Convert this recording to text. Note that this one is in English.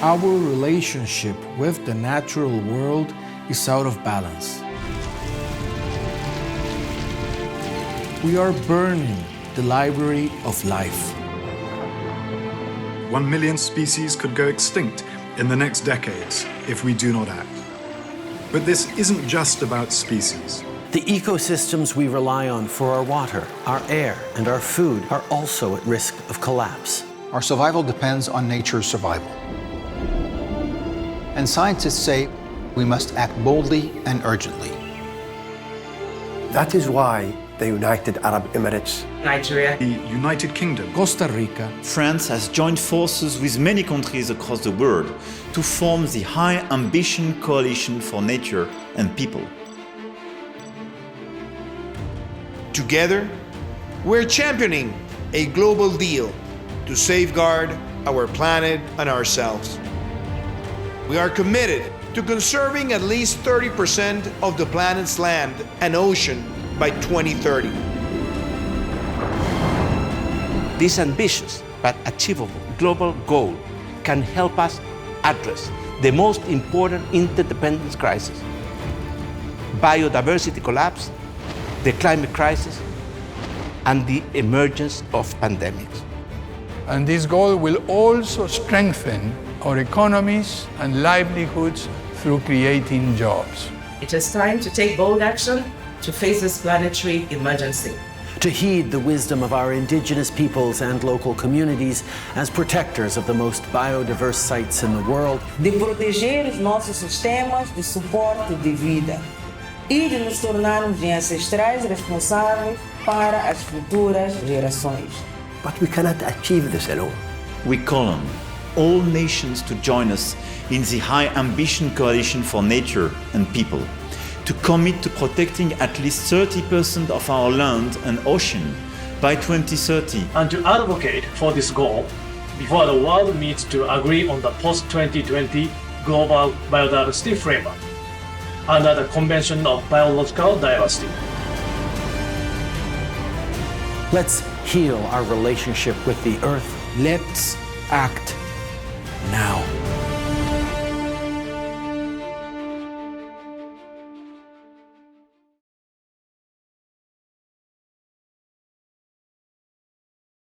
Our relationship with the natural world is out of balance. We are burning the library of life. 1 million species could go extinct in the next decades if we do not act. But this isn't just about species. The ecosystems we rely on for our water, our air, and our food are also at risk of collapse. Our survival depends on nature's survival. And scientists say we must act boldly and urgently. That is why the United Arab Emirates, Nigeria, The United Kingdom, Costa Rica, France has joined forces with many countries across the world to form the High Ambition Coalition for Nature and People. Together, we're championing a global deal to safeguard our planet and ourselves. We are committed to conserving at least 30% of the planet's land and ocean by 2030. This ambitious but achievable global goal can help us address the most important interdependence crisis: biodiversity collapse, the climate crisis, and the emergence of pandemics. And this goal will also strengthen our economies and livelihoods through creating jobs. it is time to take bold action to face this planetary emergency. To heed the wisdom of our indigenous peoples and local communities as protectors of the most biodiverse sites in the world. De proteger os nossos sistemas de suporte de vida e de nos tornarmos em ancestrais responsáveis para as futuras gerações. but we cannot achieve this alone. We call on all nations to join us in the High Ambition Coalition for Nature and People, to commit to protecting at least 30% of our land and ocean by 2030. And to advocate for this goal before the world meets to agree on the post-2020 Global Biodiversity Framework under the Convention of Biological Diversity. Let's heal our relationship with the Earth. Let's act now.